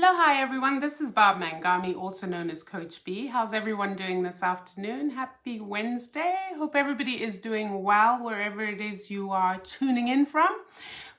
Hello, hi everyone. This is Barb Mangami, also known as Coach B. How's everyone doing this afternoon? Happy Wednesday. Hope everybody is doing well wherever it is you are tuning in from.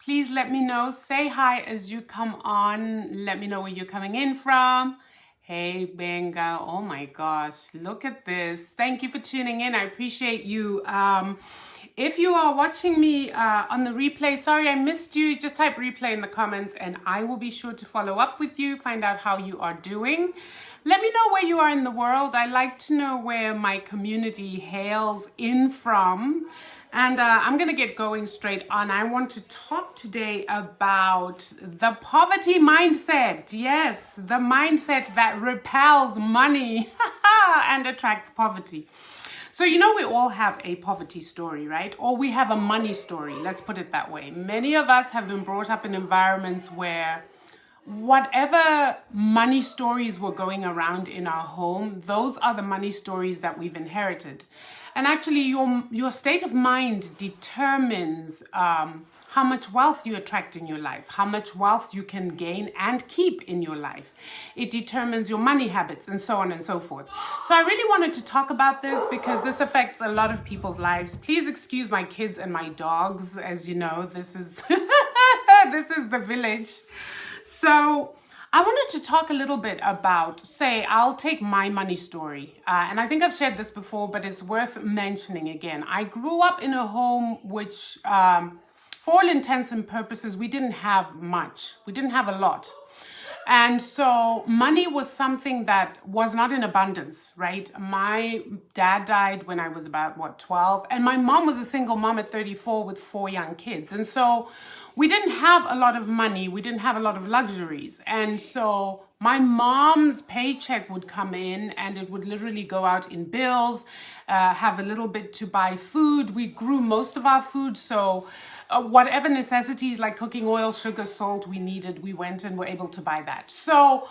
Please let me know. Say hi as you come on. Let me know where you're coming in from. Hey, Benga. Oh my gosh, look at this. Thank you for tuning in. I appreciate you. If you are watching me on the replay, sorry I missed you, just type replay in the comments and I will be sure to follow up with you, find out how you are doing. Let me know where you are in the world. I like to know where my community hails in from. And I'm going to get going straight on. I want to talk today about the poverty mindset. Yes, the mindset that repels money and attracts poverty. So, you know, we all have a poverty story, right? Or we have a money story. Let's put it that way. Many of us have been brought up in environments where whatever money stories were going around in our home, those are the money stories that we've inherited. And actually, your state of mind determines how much wealth you attract in your life, how much wealth you can gain and keep in your life. It determines your money habits and so on and so forth. So I really wanted to talk about this because this affects a lot of people's lives. Please excuse my kids and my dogs. As you know, this is this is the village. So I wanted to talk a little bit about, say, I'll take my money story. And I think I've shared this before, but it's worth mentioning again. I grew up in a home which, for all intents and purposes, we didn't have much. We didn't have a lot. And so money was something that was not in abundance, right? My dad died when I was about, 12? And my mom was a single mom at 34 with 4 young kids. And so we didn't have a lot of money. We didn't have a lot of luxuries. And so my mom's paycheck would come in and it would literally go out in bills, have a little bit to buy food. We grew most of our food. So whatever necessities like cooking oil, sugar, salt we needed, we went and were able to buy that. So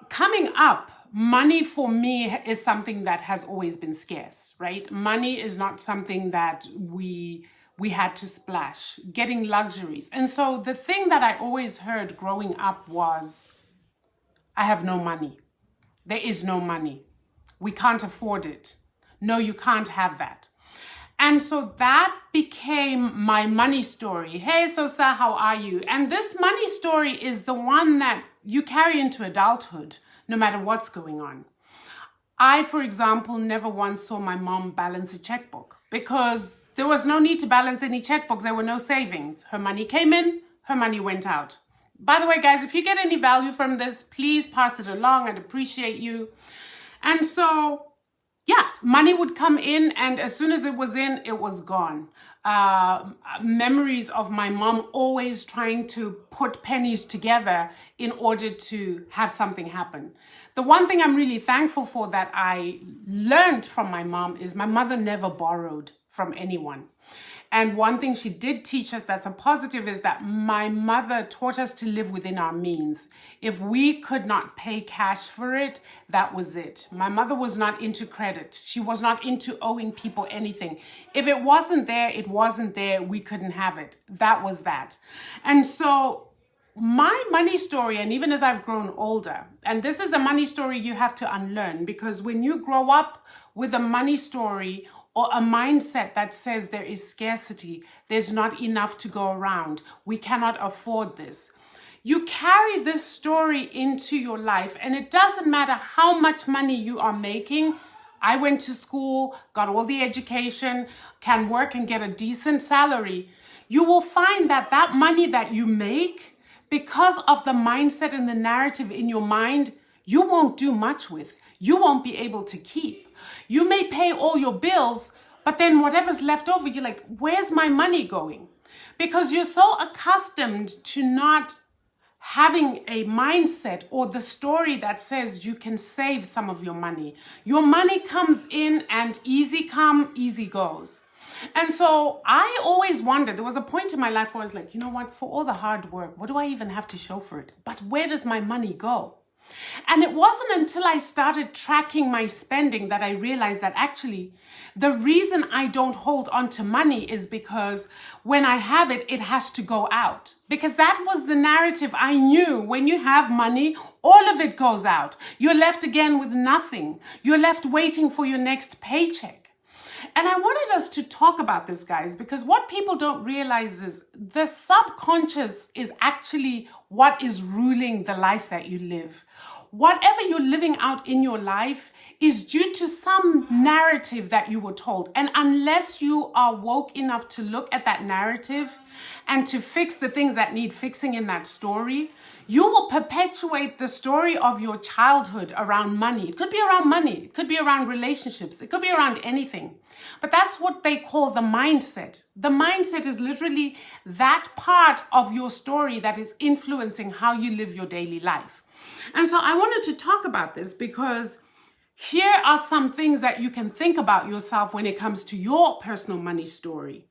coming up, money for me is something that has always been scarce, right? Money is not something that we had to splash, getting luxuries. And so the thing that I always heard growing up was, I have no money. There is no money. We can't afford it. No, you can't have that. And so that became my money story. Hey, Sosa, how are you? And this money story is the one that you carry into adulthood, no matter what's going on. I, for example, never once saw my mom balance a checkbook because there was no need to balance any checkbook. There were no savings. Her money came in, her money went out. By the way, guys, if you get any value from this, please pass it along. I'd appreciate you. And so yeah, money would come in and as soon as it was in, it was gone. Memories of my mom always trying to put pennies together in order to have something happen. The one thing I'm really thankful for that I learned from my mom is my mother never borrowed from anyone. And one thing she did teach us that's a positive is that my mother taught us to live within our means. If we could not pay cash for it, that was it. My mother was not into credit. She was not into owing people anything. If it wasn't there, it wasn't there. We couldn't have it. That was that. And so my money story, and even as I've grown older, and this is a money story you have to unlearn, because when you grow up with a money story or a mindset that says there is scarcity, there's not enough to go around, we cannot afford this, you carry this story into your life, and it doesn't matter how much money you are making. I went to school, got all the education, can work and get a decent salary. You will find that that money that you make, because of the mindset and the narrative in your mind, you won't do much with. You won't be able to keep. You may pay all your bills, but then whatever's left over, you're like, where's my money going? Because you're so accustomed to not having a mindset or the story that says you can save some of your money. Your money comes in and easy come, easy goes. And so I always wondered, there was a point in my life where I was like, you know what, for all the hard work, what do I even have to show for it? But where does my money go? And it wasn't until I started tracking my spending that I realized that actually the reason I don't hold on to money is because when I have it, it has to go out. Because that was the narrative I knew. When you have money, all of it goes out. You're left again with nothing. You're left waiting for your next paycheck. And I wanted us to talk about this, guys, because what people don't realize is the subconscious is actually what is ruling the life that you live. Whatever you're living out in your life is due to some narrative that you were told. And unless you are woke enough to look at that narrative and to fix the things that need fixing in that story, you will perpetuate the story of your childhood around money. It could be around money. It could be around relationships. It could be around anything. But that's what they call the mindset. The mindset is literally that part of your story that is influencing how you live your daily life. And so I wanted to talk about this because here are some things that you can think about yourself when it comes to your personal money story.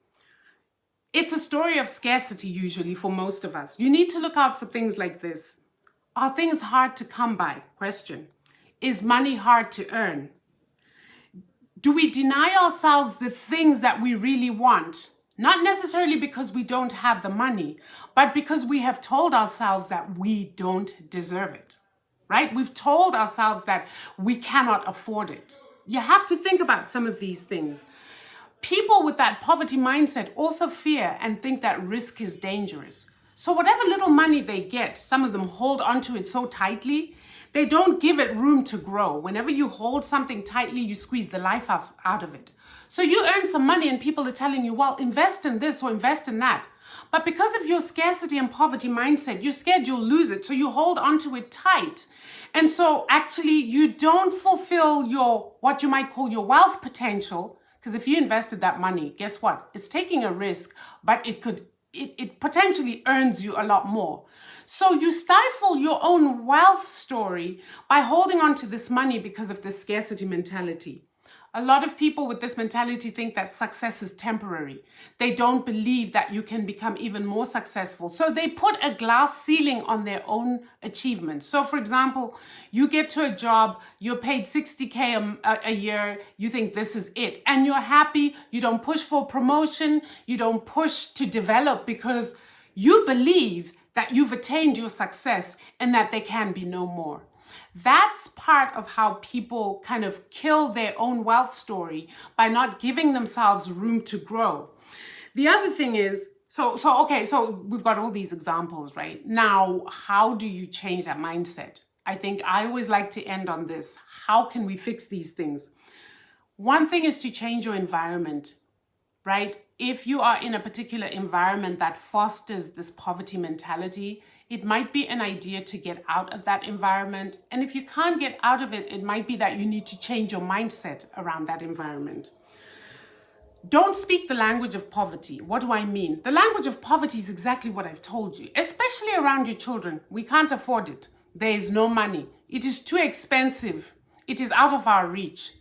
It's a story of scarcity usually for most of us. You need to look out for things like this. Are things hard to come by? Question. Is money hard to earn? Do we deny ourselves the things that we really want? Not necessarily because we don't have the money, but because we have told ourselves that we don't deserve it, right? We've told ourselves that we cannot afford it. You have to think about some of these things. People with that poverty mindset also fear and think that risk is dangerous. So whatever little money they get, some of them hold onto it so tightly, they don't give it room to grow. Whenever you hold something tightly, you squeeze the life out of it. So you earn some money and people are telling you, well, invest in this or invest in that. But because of your scarcity and poverty mindset, you're scared you'll lose it. So you hold onto it tight. And so actually you don't fulfill your, what you might call your wealth potential. Because if you invested that money, guess what? It's taking a risk, but it potentially earns you a lot more. So you stifle your own wealth story by holding on to this money because of this scarcity mentality. A lot of people with this mentality think that success is temporary. They don't believe that you can become even more successful. So they put a glass ceiling on their own achievements. So for example, you get to a job, you're paid 60K a year, you think this is it. And you're happy, you don't push for promotion, you don't push to develop because you believe that you've attained your success and that there can be no more. That's part of how people kind of kill their own wealth story by not giving themselves room to grow. The other thing is, so we've got all these examples, right? Now, how do you change that mindset? I think I always like to end on this. How can we fix these things? One thing is to change your environment, right? If you are in a particular environment that fosters this poverty mentality, it might be an idea to get out of that environment. And if you can't get out of it, it might be that you need to change your mindset around that environment. Don't speak the language of poverty. What do I mean? The language of poverty is exactly what I've told you, especially around your children. We can't afford it. There is no money. It is too expensive. It is out of our reach.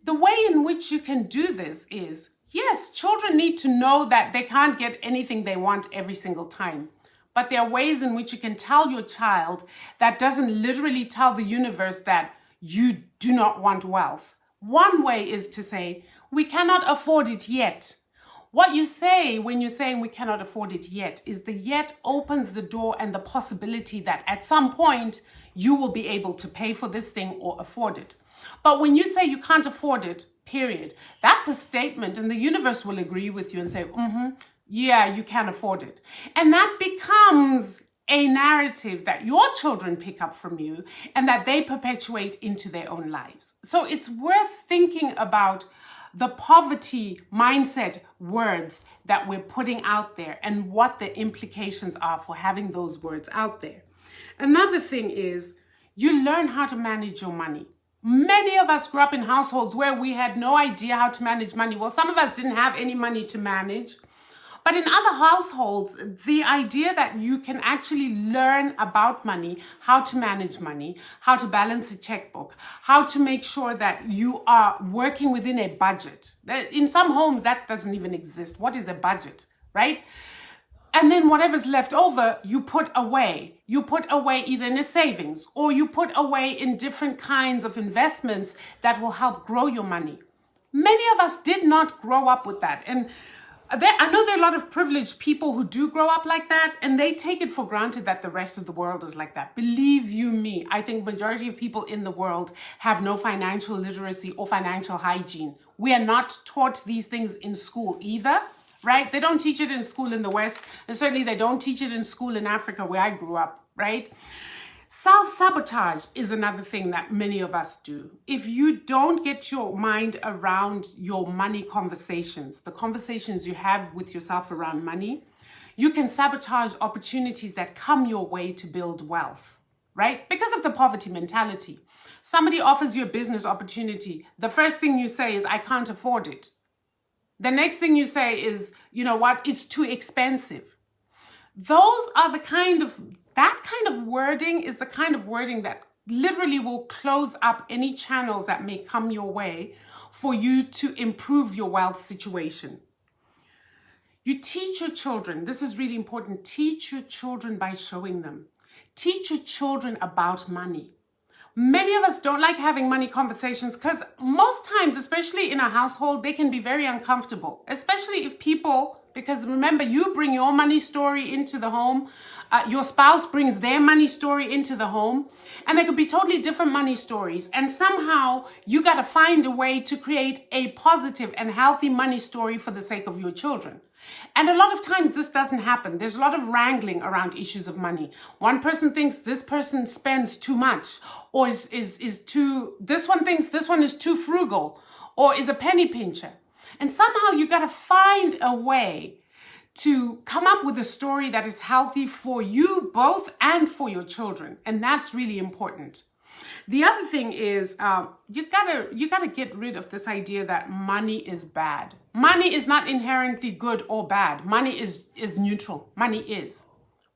The way in which you can do this is, yes, children need to know that they can't get anything they want every single time. But there are ways in which you can tell your child that doesn't literally tell the universe that you do not want wealth. One way is to say, we cannot afford it yet. What you say when you're saying we cannot afford it yet is the yet opens the door and the possibility that at some point you will be able to pay for this thing or afford it. But when you say you can't afford it, period, that's a statement and the universe will agree with you and say, yeah, you can afford it. And that becomes a narrative that your children pick up from you and that they perpetuate into their own lives. So it's worth thinking about the poverty mindset words that we're putting out there and what the implications are for having those words out there. Another thing is you learn how to manage your money. Many of us grew up in households where we had no idea how to manage money. Well, some of us didn't have any money to manage. But in other households, the idea that you can actually learn about money, how to manage money, how to balance a checkbook, how to make sure that you are working within a budget. In some homes, that doesn't even exist. What is a budget, right? And then whatever's left over, you put away. You put away either in a savings or you put away in different kinds of investments that will help grow your money. Many of us did not grow up with that. And I know there are a lot of privileged people who do grow up like that, and they take it for granted that the rest of the world is like that. Believe you me, I think majority of people in the world have no financial literacy or financial hygiene. We are not taught these things in school either. Right? They don't teach it in school in the West, and certainly they don't teach it in school in Africa where I grew up, right? Self-sabotage is another thing that many of us do. If you don't get your mind around your money conversations, the conversations you have with yourself around money, you can sabotage opportunities that come your way to build wealth, right? Because of the poverty mentality. Somebody offers you a business opportunity. The first thing you say is, I can't afford it. The next thing you say is, you know what, it's too expensive. That kind of wording is the kind of wording that literally will close up any channels that may come your way for you to improve your wealth situation. You teach your children, this is really important, teach your children by showing them. Teach your children about money. Many of us don't like having money conversations because most times, especially in a household, they can be very uncomfortable, especially if people, because remember, you bring your money story into the home, your spouse brings their money story into the home, and there could be totally different money stories. And somehow you got to find a way to create a positive and healthy money story for the sake of your children. And a lot of times this doesn't happen. There's a lot of wrangling around issues of money. One person thinks this person spends too much, or this one thinks this one is too frugal, or is a penny pincher. And somehow you got to find a way to come up with a story that is healthy for you both and for your children. And that's really important. The other thing is you gotta get rid of this idea that money is bad. Money is not inherently good or bad. Money is neutral. Money is.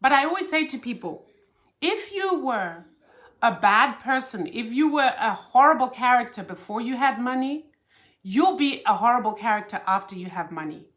But I always say to people, if you were a bad person, if you were a horrible character before you had money, you'll be a horrible character after you have money.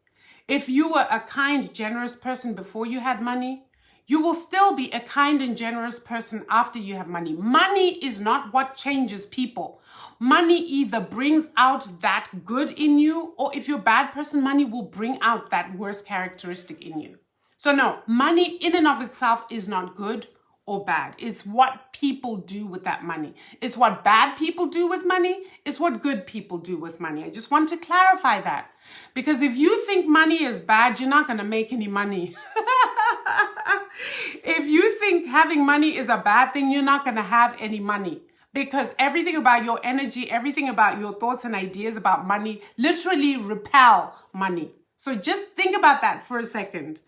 If you were a kind, generous person before you had money, you will still be a kind and generous person after you have money. Money is not what changes people. Money either brings out that good in you, or if you're a bad person, money will bring out that worst characteristic in you. So no, money in and of itself is not good or bad. It's what people do with that money. It's what bad people do with money. It's what good people do with money. I just want to clarify that. Because if you think money is bad, you're not going to make any money. If you think having money is a bad thing, you're not going to have any money. Because everything about your energy, everything about your thoughts and ideas about money literally repel money. So just think about that for a second.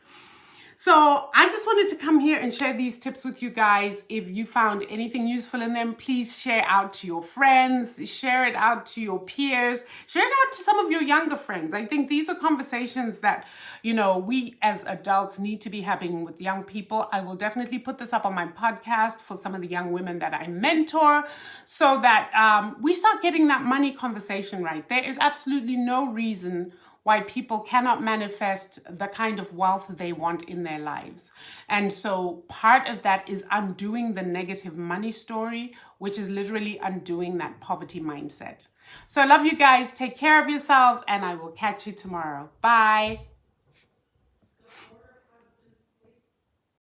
So I just wanted to come here and share these tips with you guys. If you found anything useful in them, please share out to your friends, share it out to your peers, share it out to some of your younger friends. I think these are conversations that, you know, we as adults need to be having with young people. I will definitely put this up on my podcast for some of the young women that I mentor so that we start getting that money conversation right. There is absolutely no reason why people cannot manifest the kind of wealth they want in their lives. And so part of that is undoing the negative money story, which is literally undoing that poverty mindset. So I love you guys. Take care of yourselves, and I will catch you tomorrow. Bye.